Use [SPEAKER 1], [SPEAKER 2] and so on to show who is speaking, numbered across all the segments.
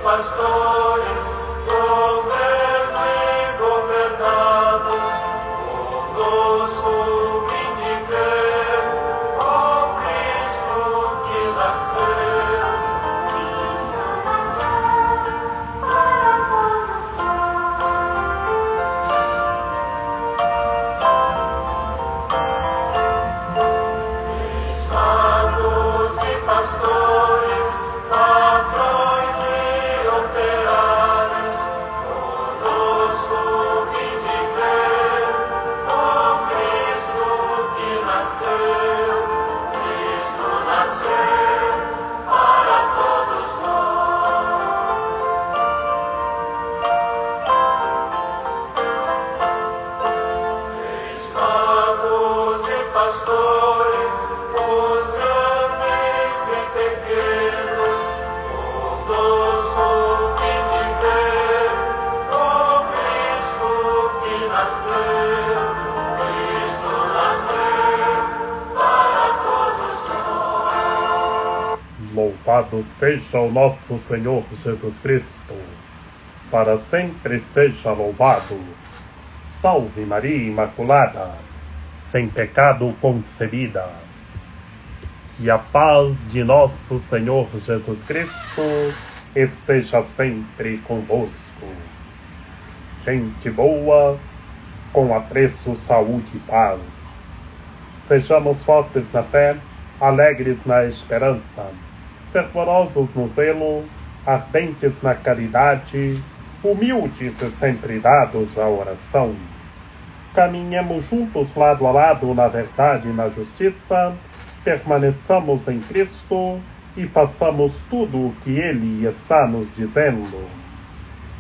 [SPEAKER 1] pastores, governo e governados, conosco vinde ver, ó Cristo que nasceu.
[SPEAKER 2] Cristo nasceu para todos
[SPEAKER 1] Reis, magos e pastores, patrões e operários, conosco vinde ver, ó Cristo que nasceu. Cristo nasceu para todos nós. Reis, magos e pastores, os grandes e pequenos, conosco vinde ver, ó Cristo que nasceu. Cristo nasceu para todos nós.
[SPEAKER 3] Louvado seja o nosso Senhor Jesus Cristo, para sempre seja louvado. Salve Maria Imaculada, sem pecado concebida. Que a paz de nosso Senhor Jesus Cristo esteja sempre convosco. Gente boa, com apreço, saúde e paz. Sejamos fortes na fé, alegres na esperança, fervorosos no zelo, ardentes na caridade, humildes e sempre dados à oração. Caminhemos juntos lado a lado na verdade e na justiça, permaneçamos em Cristo e façamos tudo o que Ele está nos dizendo.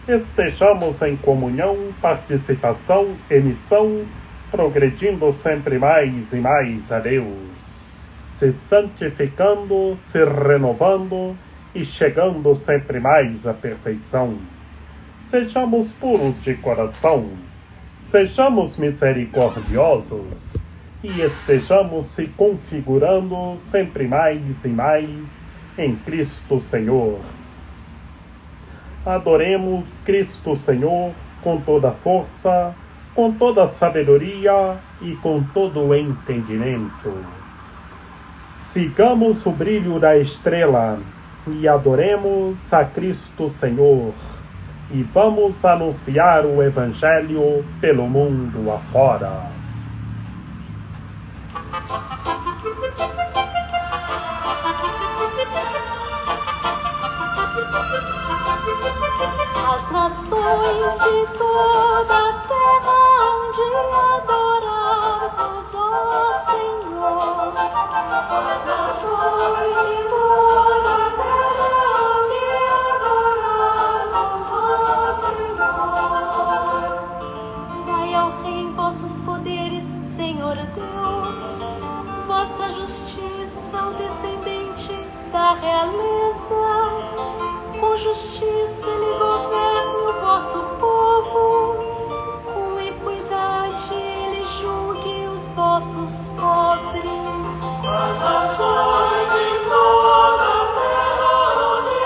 [SPEAKER 3] Estejamos em comunhão, participação e missão, progredindo sempre mais e mais a Deus, se santificando, se renovando e chegando sempre mais à perfeição. Sejamos puros de coração, sejamos misericordiosos e estejamos se configurando sempre mais e mais em Cristo Senhor. Adoremos Cristo Senhor com toda força, com toda sabedoria e com todo o entendimento. Sigamos o brilho da estrela e adoremos a Cristo Senhor. E vamos anunciar o Evangelho pelo mundo afora.
[SPEAKER 2] As nações de toda a terra hão de adorar-vos, ó Senhor. As nações de toda a terra hão de adorar-vos, ó Senhor. Dai ao Rei vossos poderes, Senhor Deus, vossa justiça ao descendente da realeza. Com justiça ele governa o vosso povo, com equidade ele julgue os vossos pobres.
[SPEAKER 1] As nações de toda a terra hão de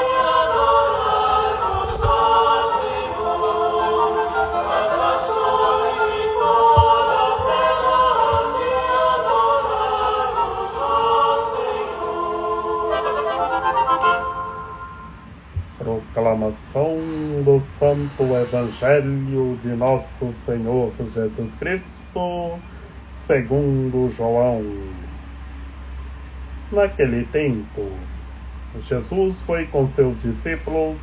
[SPEAKER 1] adorar-vos, ó Senhor. As nações de toda a terra hão de adorar-vos, ó Senhor.
[SPEAKER 3] Proclamação do Santo Evangelho de nosso Senhor Jesus Cristo, segundo João. Naquele tempo, Jesus foi com seus discípulos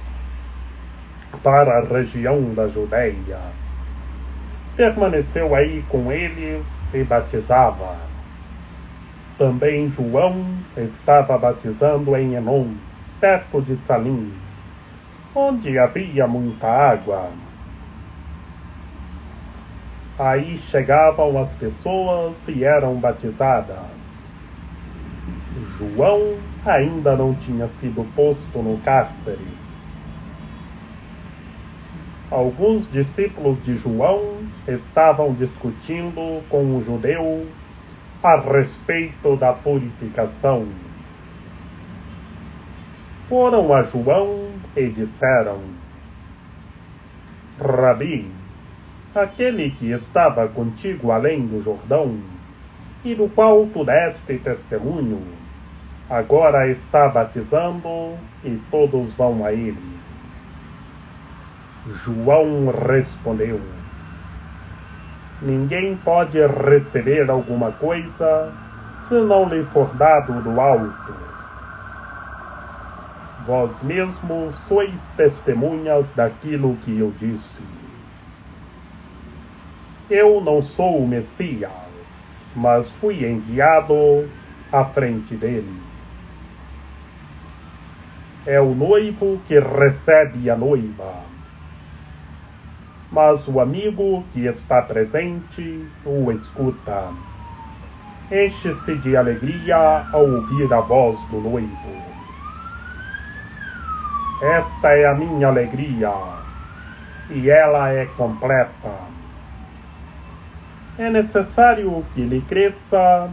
[SPEAKER 3] para a região da Judeia. Permaneceu aí com eles e batizava. Também João estava batizando em Enom, perto de Salim, onde havia muita água. Aí chegavam as pessoas e eram batizadas. João ainda não tinha sido posto no cárcere. Alguns discípulos de João estavam discutindo com um judeu a respeito da purificação. foram a João e disseram: Rabi, aquele que estava contigo além do Jordão, e do qual tu deste testemunho, agora está batizando e todos vão a ele. João respondeu: Ninguém pode receber alguma coisa se não lhe for dado do alto. Vós mesmos sois testemunhas daquilo que eu disse. Eu não sou o Messias, mas fui enviado à frente dele. É o noivo que recebe a noiva, mas o amigo que está presente o escuta. Enche-se de alegria ao ouvir a voz do noivo. Esta é a minha alegria, e ela é completa. É necessário que ele cresça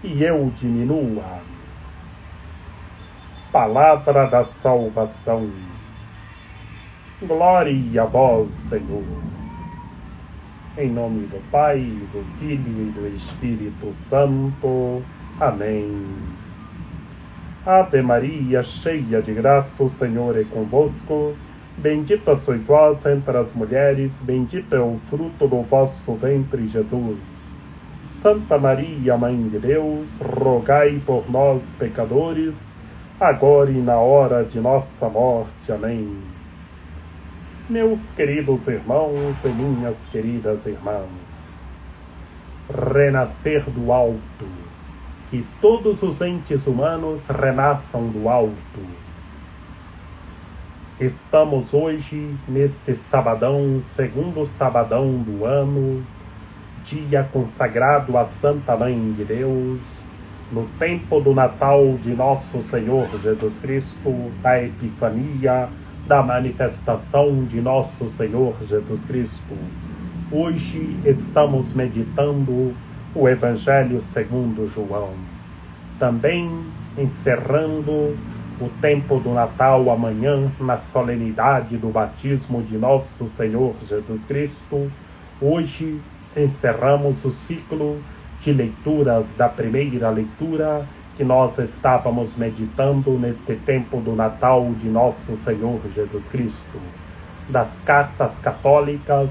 [SPEAKER 3] e eu diminua. Palavra da salvação. Glória a vós, Senhor. Em nome do Pai, do Filho e do Espírito Santo. Amém. Ave Maria, cheia de graça, o Senhor é convosco. Bendita sois vós entre as mulheres, bendito é o fruto do vosso ventre, Jesus. Santa Maria, Mãe de Deus, rogai por nós, pecadores, agora e na hora de nossa morte. Amém. Meus queridos irmãos e minhas queridas irmãs, renascer do alto, que todos os entes humanos renasçam do alto. Estamos hoje, neste sabadão, segundo sabadão do ano, dia consagrado à Santa Mãe de Deus, no tempo do Natal de Nosso Senhor Jesus Cristo, da Epifania, da manifestação de Nosso Senhor Jesus Cristo. Hoje estamos meditando o Evangelho segundo João. Também encerrando o tempo do Natal amanhã, na solenidade do batismo de Nosso Senhor Jesus Cristo. Hoje encerramos o ciclo de leituras da primeira leitura que nós estávamos meditando neste tempo do Natal de Nosso Senhor Jesus Cristo, das cartas católicas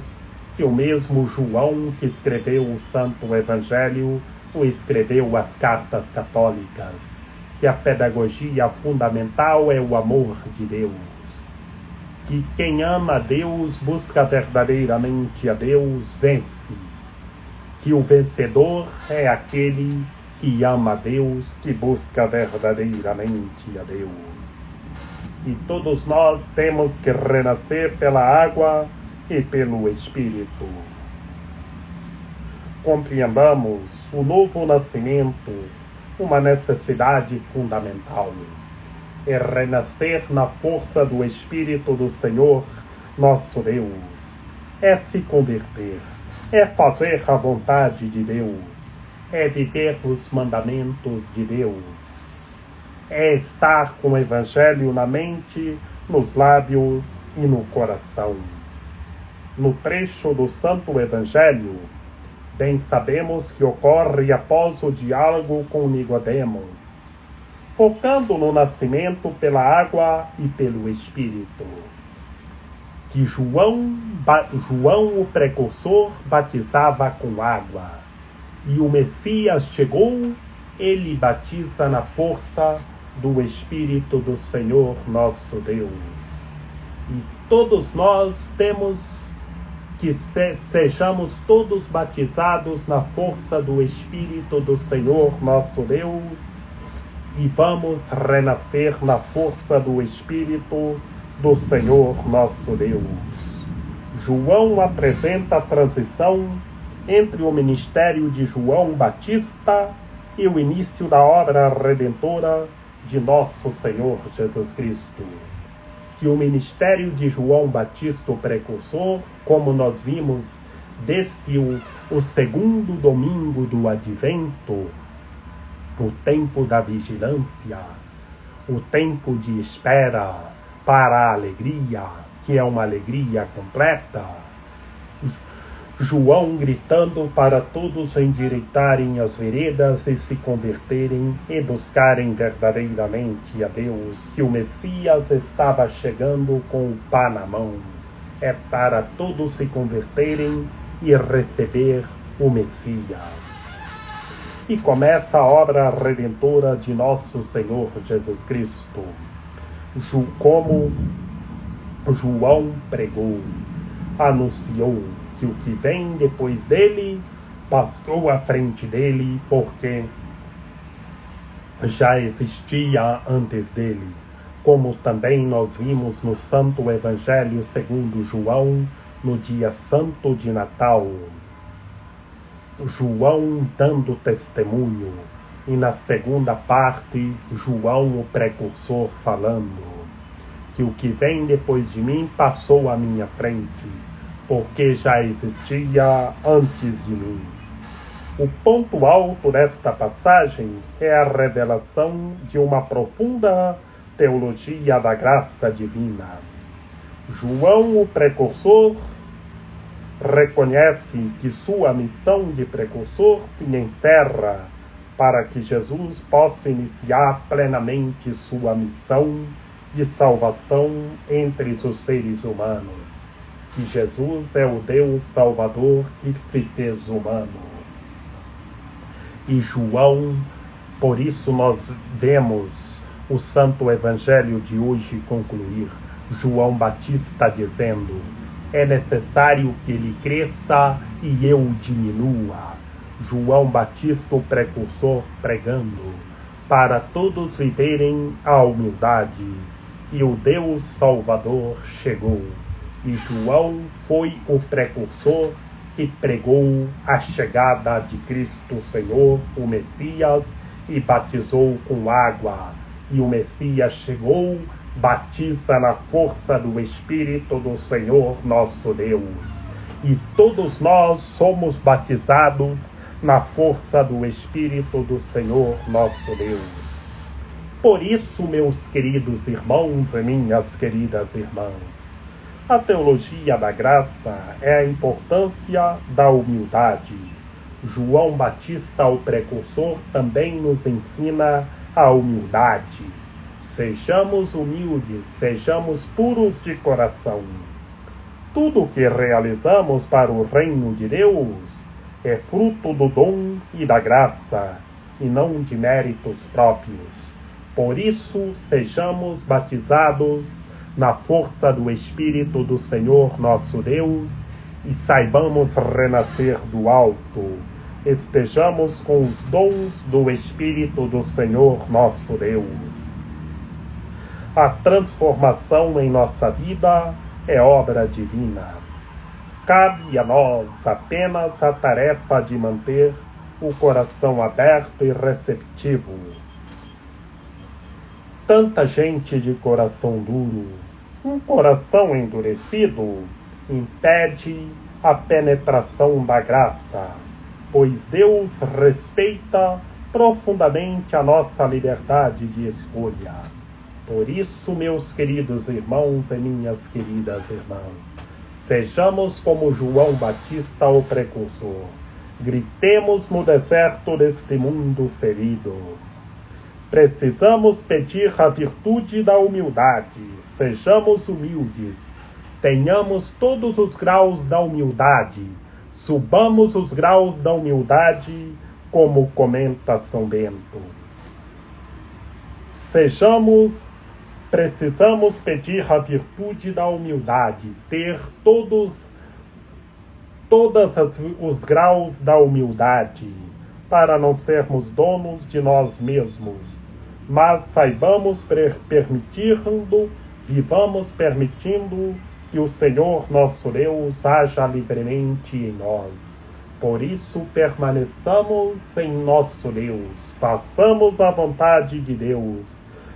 [SPEAKER 3] que o mesmo João, que escreveu o Santo Evangelho, o escreveu as cartas católicas, que a pedagogia fundamental é o amor de Deus, que quem ama a Deus busca verdadeiramente a Deus, vence, que o vencedor é aquele que ama a Deus, que busca verdadeiramente a Deus. E todos nós temos que renascer pela água e pelo Espírito. Compreendamos o novo nascimento, uma necessidade fundamental. É renascer na força do Espírito do Senhor, nosso Deus. É se converter, é fazer a vontade de Deus, é viver os mandamentos de Deus, é estar com o Evangelho na mente, nos lábios e no coração. No trecho do Santo Evangelho, bem sabemos que ocorre após o diálogo com Nicodemos, focando no nascimento pela água e pelo Espírito, que João, o precursor, batizava com água, e o Messias chegou, ele batiza na força do Espírito do Senhor nosso Deus. E todos nós temos que sejamos todos batizados na força do Espírito do Senhor nosso Deus, e vamos renascer na força do Espírito do Senhor nosso Deus. João apresenta a transição entre o ministério de João Batista e o início da obra redentora de nosso Senhor Jesus Cristo. Que o ministério de João Batista, o precursor, como nós vimos desde o segundo domingo do Advento, no tempo da vigilância, o tempo de espera para a alegria, que é uma alegria completa. João gritando para todos endireitarem as veredas e se converterem e buscarem verdadeiramente a Deus, que o Messias estava chegando com o pá na mão. É para todos se converterem e receber o Messias. E começa a obra redentora de nosso Senhor Jesus Cristo, como João pregou, anunciou que o que vem depois dele passou à frente dele, porque já existia antes dele, como também nós vimos no Santo Evangelho segundo João, no dia santo de Natal. João dando testemunho, e na segunda parte, João o precursor falando que o que vem depois de mim passou à minha frente, porque já existia antes de mim. O ponto alto desta passagem é a revelação de uma profunda teologia da graça divina. João, o precursor, reconhece que sua missão de precursor se encerra para que Jesus possa iniciar plenamente sua missão de salvação entre os seres humanos. Que Jesus é o Deus Salvador que se fez humano. E João, por isso nós vemos o Santo Evangelho de hoje concluir, João Batista dizendo: é necessário que ele cresça e eu diminua. João Batista, o precursor, pregando para todos viverem a humildade, que o Deus Salvador chegou. E João foi o precursor que pregou a chegada de Cristo Senhor, o Messias, e batizou com água. E o Messias chegou, batiza na força do Espírito do Senhor nosso Deus. E todos nós somos batizados na força do Espírito do Senhor nosso Deus. Por isso, meus queridos irmãos e minhas queridas irmãs, a teologia da graça é a importância da humildade. João Batista, o precursor, também nos ensina a humildade. Sejamos humildes, sejamos puros de coração. Tudo o que realizamos para o reino de Deus é fruto do dom e da graça, e não de méritos próprios. Por isso, sejamos batizados na força do Espírito do Senhor nosso Deus, e saibamos renascer do alto. Estejamos com os dons do Espírito do Senhor nosso Deus. A transformação em nossa vida é obra divina. Cabe a nós apenas a tarefa de manter o coração aberto e receptivo. Tanta gente de coração duro, um coração endurecido, impede a penetração da graça, pois Deus respeita profundamente a nossa liberdade de escolha. Por isso, meus queridos irmãos e minhas queridas irmãs, sejamos como João Batista, o precursor. Gritemos no deserto deste mundo ferido. Precisamos pedir a virtude da humildade. Sejamos humildes. Tenhamos todos os graus da humildade. Subamos os graus da humildade, como comenta São Bento. Precisamos pedir a virtude da humildade, ter todos os graus da humildade, para não sermos donos de nós mesmos, mas saibamos vivamos permitindo que o Senhor nosso Deus haja livremente em nós. Por isso permaneçamos em nosso Deus, façamos a vontade de Deus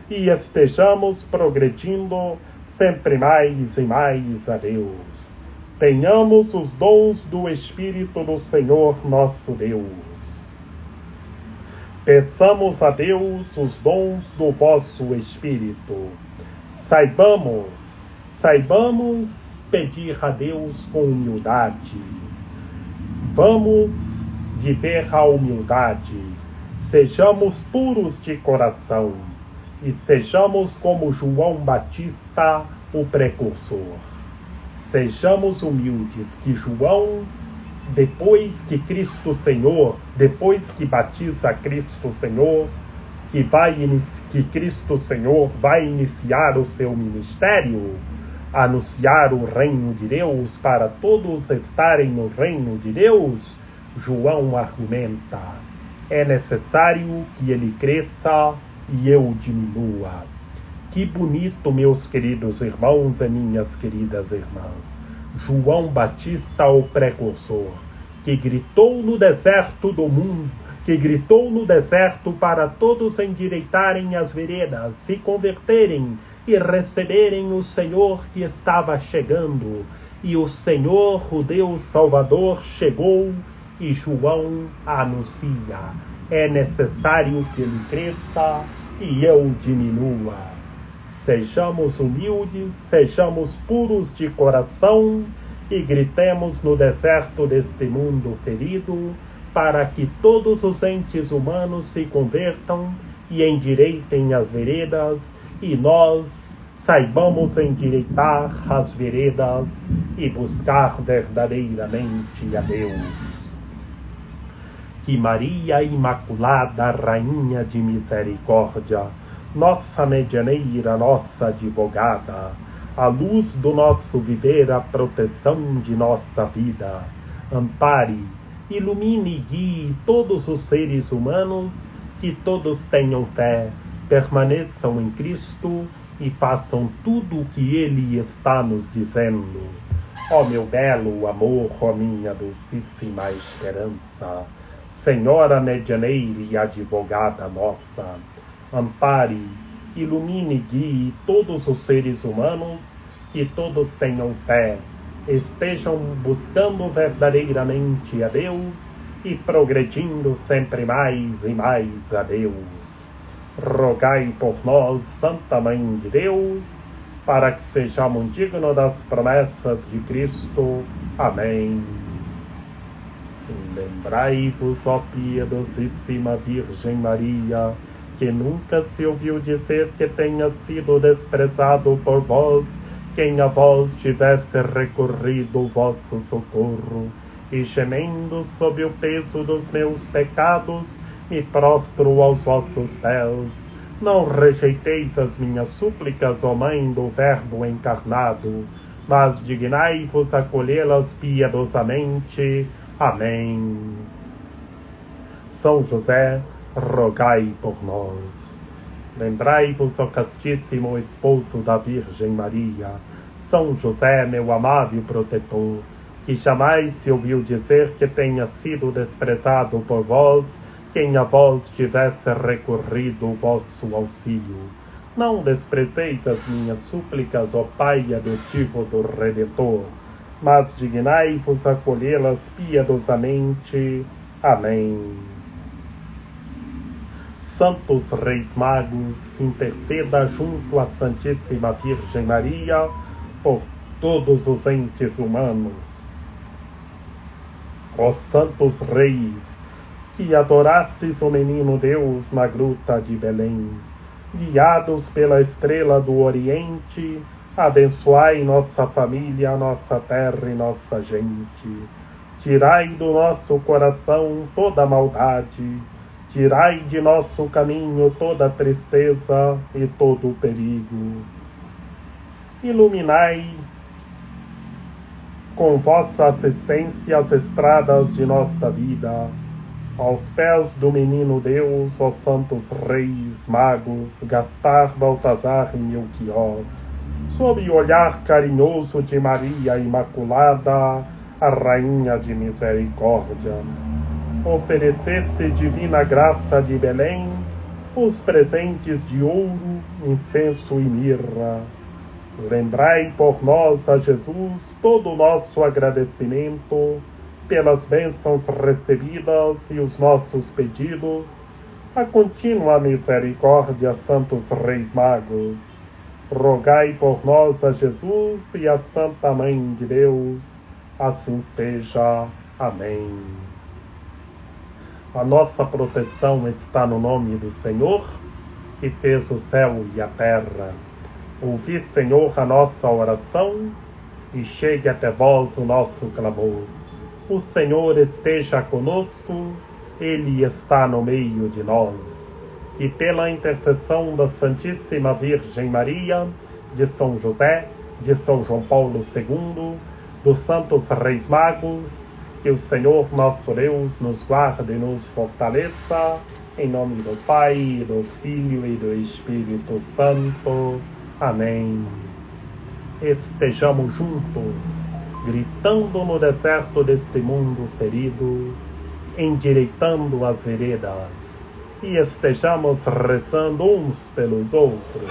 [SPEAKER 3] e estejamos progredindo sempre mais e mais a Deus. Tenhamos os dons do Espírito do Senhor nosso Deus. Peçamos a Deus os dons do vosso Espírito. Saibamos pedir a Deus com humildade. Vamos viver a humildade. Sejamos puros de coração e sejamos como João Batista, o precursor. Sejamos humildes, que João, depois que Cristo Senhor, depois que batiza Cristo Senhor, que Cristo Senhor vai iniciar o seu ministério, anunciar o reino de Deus para todos estarem no reino de Deus, João argumenta: é necessário que ele cresça e eu diminua. Que bonito, meus queridos irmãos e minhas queridas irmãs. João Batista, o precursor, que gritou no deserto do mundo, que gritou no deserto para todos endireitarem as veredas, se converterem e receberem o Senhor que estava chegando. E o Senhor, o Deus Salvador, chegou e João anuncia: é necessário que ele cresça e eu diminua. Sejamos humildes, sejamos puros de coração e gritemos no deserto deste mundo ferido, para que todos os entes humanos se convertam e endireitem as veredas, e nós saibamos endireitar as veredas e buscar verdadeiramente a Deus. Que Maria Imaculada, Rainha de Misericórdia, nossa medianeira, nossa advogada, a luz do nosso viver, a proteção de nossa vida, ampare, ilumine e guie todos os seres humanos, que todos tenham fé, permaneçam em Cristo e façam tudo o que Ele está nos dizendo. Ó meu belo amor, ó minha dulcíssima esperança, Senhora medianeira e advogada nossa, ampare, ilumine e guie todos os seres humanos, que todos tenham fé, estejam buscando verdadeiramente a Deus e progredindo sempre mais e mais a Deus. Rogai por nós, Santa Mãe de Deus, para que sejamos dignos das promessas de Cristo. Amém. Lembrai-vos, ó piedosíssima Virgem Maria, que nunca se ouviu dizer que tenha sido desprezado por vós quem a vós tivesse recorrido o vosso socorro, e gemendo sob o peso dos meus pecados, me prostro aos vossos pés. Não rejeiteis as minhas súplicas, ó Mãe do Verbo encarnado, mas dignai-vos acolhê-las piedosamente. Amém. São José, rogai por nós. Lembrai-vos, ó castíssimo esposo da Virgem Maria, São José, meu amável protetor, que jamais se ouviu dizer que tenha sido desprezado por vós quem a vós tivesse recorrido o vosso auxílio. Não desprezeis as minhas súplicas, ó Pai adotivo do Redentor, mas dignai-vos acolhê-las piedosamente. Amém. Santos Reis Magos, interceda junto à Santíssima Virgem Maria por todos os entes humanos. Ó Santos Reis, que adorastes o menino Deus na gruta de Belém, guiados pela estrela do Oriente, abençoai nossa família, nossa terra e nossa gente. Tirai do nosso coração toda maldade, tirai de nosso caminho toda tristeza e todo o perigo. Iluminai com vossa assistência as estradas de nossa vida. Aos pés do menino Deus, ó santos reis, magos, Gaspar, Baltazar e Melquior, sob o olhar carinhoso de Maria Imaculada, a Rainha de Misericórdia, ofereceste divina graça de Belém, os presentes de ouro, incenso e mirra. Lembrai por nós a Jesus todo o nosso agradecimento pelas bênçãos recebidas e os nossos pedidos, A contínua misericórdia, santos reis magos, rogai por nós a Jesus e a Santa Mãe de Deus, assim seja. Amém. A nossa proteção está no nome do Senhor, que fez o céu e a terra. Ouvi, Senhor, a nossa oração, e chegue até vós o nosso clamor. O Senhor esteja conosco, Ele está no meio de nós. E pela intercessão da Santíssima Virgem Maria, de São José, de São João Paulo II, dos santos reis magos, que o Senhor nosso Deus nos guarde e nos fortaleça, em nome do Pai, do Filho e do Espírito Santo. Amém. Estejamos juntos, gritando no deserto deste mundo ferido, endireitando as veredas, e estejamos rezando uns pelos outros.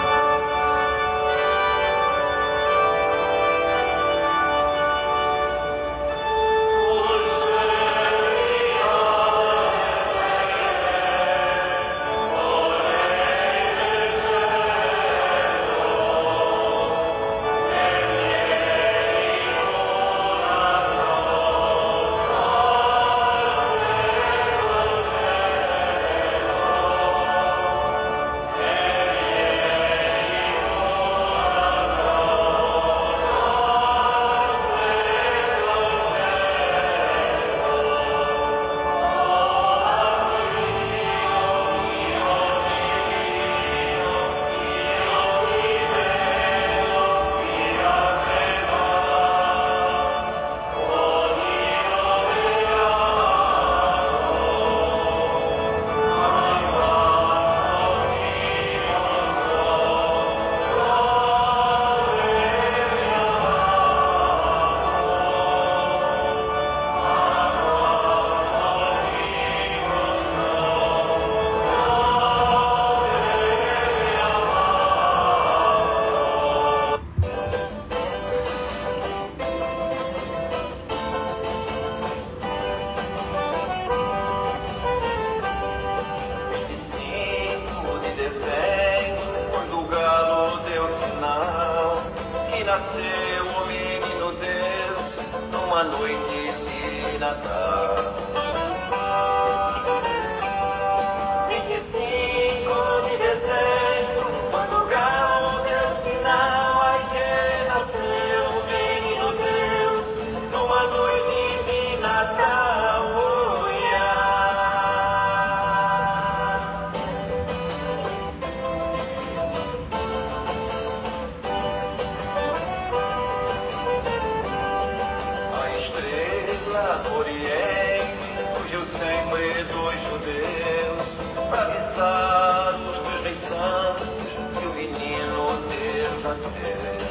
[SPEAKER 1] Nasceu o menino Deus numa noite de Natal. 25 de dezembro, quando o galo deu sinal, ai que nasceu o menino Deus numa noite de Natal. Oh, yeah. Oriente, fugiu sempre dos judeus, para avisar os teus reis santos que o menino Deus nasceu.